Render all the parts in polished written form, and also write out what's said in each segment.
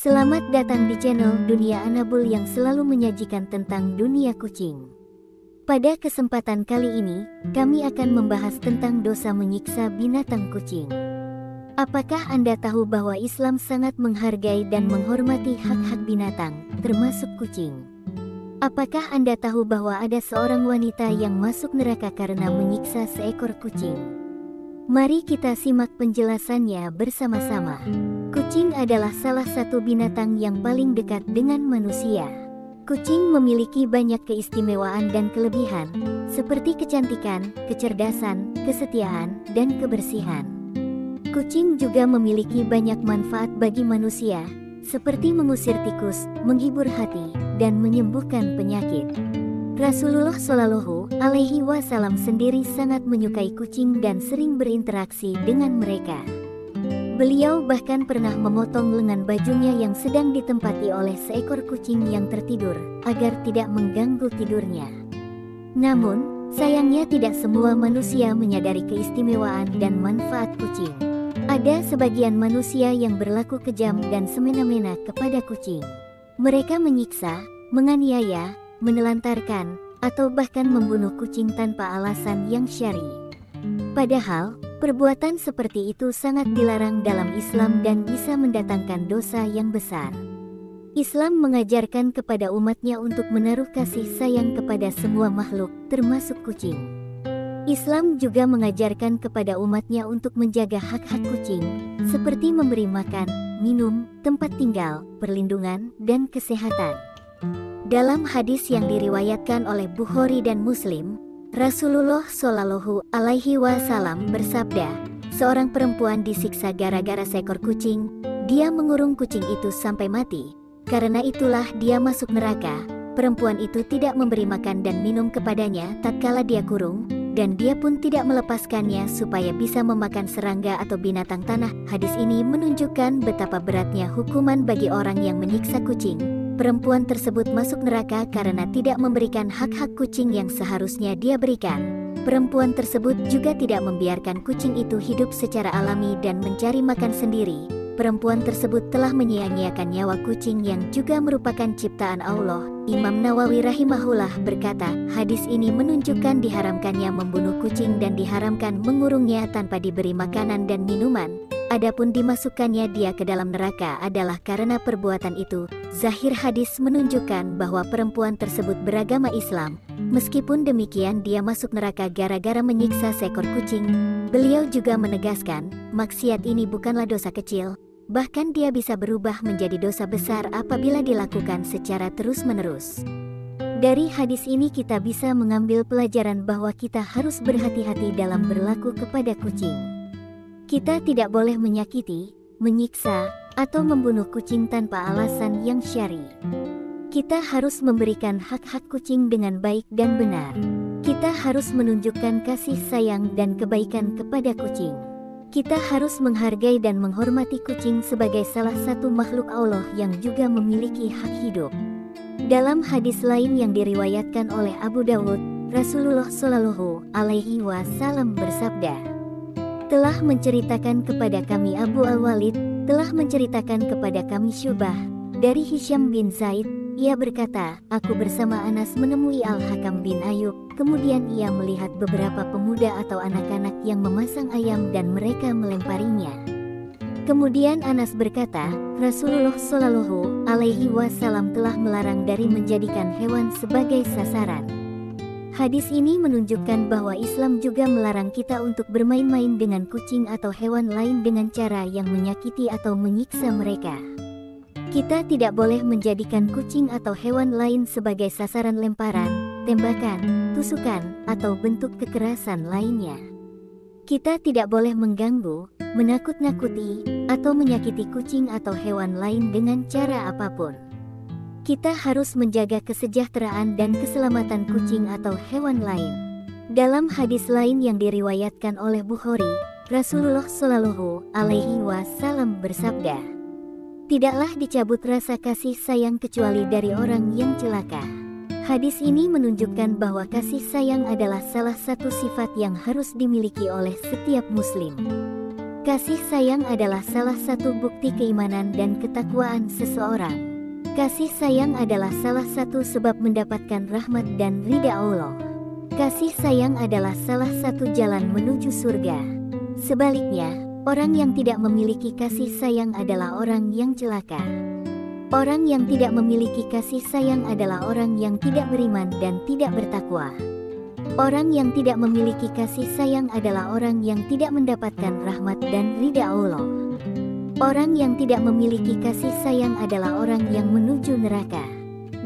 Selamat datang di channel Dunia Anabul yang selalu menyajikan tentang dunia kucing. Pada kesempatan kali ini, kami akan membahas tentang dosa menyiksa binatang kucing. Apakah Anda tahu bahwa Islam sangat menghargai dan menghormati hak-hak binatang, termasuk kucing? Apakah Anda tahu bahwa ada seorang wanita yang masuk neraka karena menyiksa seekor kucing? Mari kita simak penjelasannya bersama-sama. Kucing adalah salah satu binatang yang paling dekat dengan manusia. Kucing memiliki banyak keistimewaan dan kelebihan, seperti kecantikan, kecerdasan, kesetiaan, dan kebersihan. Kucing juga memiliki banyak manfaat bagi manusia, seperti mengusir tikus, menghibur hati, dan menyembuhkan penyakit. Rasulullah Shallallahu Alaihi Wasallam sendiri sangat menyukai kucing dan sering berinteraksi dengan mereka. Beliau bahkan pernah memotong lengan bajunya yang sedang ditempati oleh seekor kucing yang tertidur, agar tidak mengganggu tidurnya. Namun, sayangnya tidak semua manusia menyadari keistimewaan dan manfaat kucing. Ada sebagian manusia yang berlaku kejam dan semena-mena kepada kucing. Mereka menyiksa, menganiaya, menelantarkan, atau bahkan membunuh kucing tanpa alasan yang syar'i. Padahal, perbuatan seperti itu sangat dilarang dalam Islam dan bisa mendatangkan dosa yang besar. Islam mengajarkan kepada umatnya untuk menaruh kasih sayang kepada semua makhluk, termasuk kucing. Islam juga mengajarkan kepada umatnya untuk menjaga hak-hak kucing, seperti memberi makan, minum, tempat tinggal, perlindungan, dan kesehatan. Dalam hadis yang diriwayatkan oleh Bukhari dan Muslim, Rasulullah Shallallahu Alaihi Wasallam bersabda, seorang perempuan disiksa gara-gara seekor kucing. Dia mengurung kucing itu sampai mati. Karena itulah dia masuk neraka. Perempuan itu tidak memberi makan dan minum kepadanya tatkala dia kurung, dan dia pun tidak melepaskannya supaya bisa memakan serangga atau binatang tanah. Hadis ini menunjukkan betapa beratnya hukuman bagi orang yang menyiksa kucing. Perempuan tersebut masuk neraka karena tidak memberikan hak-hak kucing yang seharusnya dia berikan. Perempuan tersebut juga tidak membiarkan kucing itu hidup secara alami dan mencari makan sendiri. Perempuan tersebut telah menyia-nyiakan nyawa kucing yang juga merupakan ciptaan Allah. Imam Nawawi rahimahullah berkata, hadis ini menunjukkan diharamkannya membunuh kucing dan diharamkan mengurungnya tanpa diberi makanan dan minuman. Adapun dimasukkannya dia ke dalam neraka adalah karena perbuatan itu. Zahir hadis menunjukkan bahwa perempuan tersebut beragama Islam. Meskipun demikian dia masuk neraka gara-gara menyiksa seekor kucing. Beliau juga menegaskan, maksiat ini bukanlah dosa kecil. Bahkan dia bisa berubah menjadi dosa besar apabila dilakukan secara terus-menerus. Dari hadis ini kita bisa mengambil pelajaran bahwa kita harus berhati-hati dalam berlaku kepada kucing. Kita tidak boleh menyakiti, menyiksa, atau membunuh kucing tanpa alasan yang syar'i. Kita harus memberikan hak-hak kucing dengan baik dan benar. Kita harus menunjukkan kasih sayang dan kebaikan kepada kucing. Kita harus menghargai dan menghormati kucing sebagai salah satu makhluk Allah yang juga memiliki hak hidup. Dalam hadis lain yang diriwayatkan oleh Abu Dawud, Rasulullah Shallallahu Alaihi Wasallam bersabda, telah menceritakan kepada kami Abu Al-Walid, telah menceritakan kepada kami Syubah, dari Hisham bin Zaid, ia berkata, aku bersama Anas menemui Al-Hakam bin Ayub, kemudian ia melihat beberapa pemuda atau anak-anak yang memasang ayam dan mereka melemparinya. Kemudian Anas berkata, Rasulullah Shallallahu Alaihi Wasallam telah melarang dari menjadikan hewan sebagai sasaran. Hadis ini menunjukkan bahwa Islam juga melarang kita untuk bermain-main dengan kucing atau hewan lain dengan cara yang menyakiti atau menyiksa mereka. Kita tidak boleh menjadikan kucing atau hewan lain sebagai sasaran lemparan, tembakan, tusukan, atau bentuk kekerasan lainnya. Kita tidak boleh mengganggu, menakut-nakuti, atau menyakiti kucing atau hewan lain dengan cara apapun. Kita harus menjaga kesejahteraan dan keselamatan kucing atau hewan lain. Dalam hadis lain yang diriwayatkan oleh Bukhari, Rasulullah Shallallahu Alaihi Wasallam bersabda, tidaklah dicabut rasa kasih sayang kecuali dari orang yang celaka. Hadis ini menunjukkan bahwa kasih sayang adalah salah satu sifat yang harus dimiliki oleh setiap muslim. Kasih sayang adalah salah satu bukti keimanan dan ketakwaan seseorang. Kasih sayang adalah salah satu sebab mendapatkan rahmat dan ridha Allah. Kasih sayang adalah salah satu jalan menuju surga. Sebaliknya, orang yang tidak memiliki kasih sayang adalah orang yang celaka. Orang yang tidak memiliki kasih sayang adalah orang yang tidak beriman dan tidak bertakwa. Orang yang tidak memiliki kasih sayang adalah orang yang tidak mendapatkan rahmat dan ridha Allah. Orang yang tidak memiliki kasih sayang adalah orang yang menuju neraka.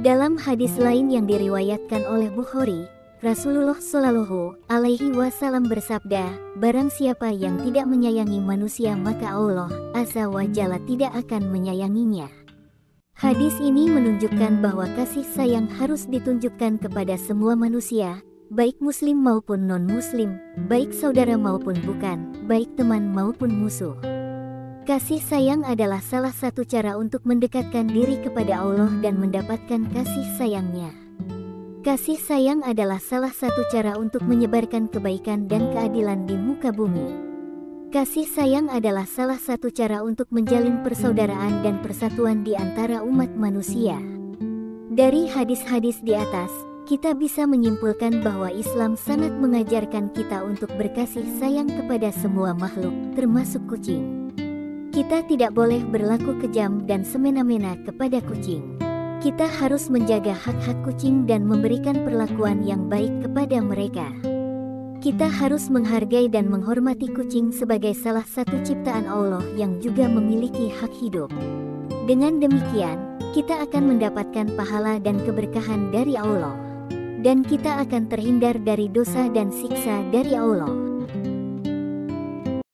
Dalam hadis lain yang diriwayatkan oleh Bukhari, Rasulullah Shallallahu Alaihi Wasallam bersabda, "Barang siapa yang tidak menyayangi manusia, maka Allah Azza wa Jalla tidak akan menyayanginya." Hadis ini menunjukkan bahwa kasih sayang harus ditunjukkan kepada semua manusia, baik muslim maupun non-muslim, baik saudara maupun bukan, baik teman maupun musuh. Kasih sayang adalah salah satu cara untuk mendekatkan diri kepada Allah dan mendapatkan kasih sayangnya. Kasih sayang adalah salah satu cara untuk menyebarkan kebaikan dan keadilan di muka bumi. Kasih sayang adalah salah satu cara untuk menjalin persaudaraan dan persatuan di antara umat manusia. Dari hadis-hadis di atas, kita bisa menyimpulkan bahwa Islam sangat mengajarkan kita untuk berkasih sayang kepada semua makhluk, termasuk kucing. Kita tidak boleh berlaku kejam dan semena-mena kepada kucing. Kita harus menjaga hak-hak kucing dan memberikan perlakuan yang baik kepada mereka. Kita harus menghargai dan menghormati kucing sebagai salah satu ciptaan Allah yang juga memiliki hak hidup. Dengan demikian, kita akan mendapatkan pahala dan keberkahan dari Allah. Dan kita akan terhindar dari dosa dan siksa dari Allah.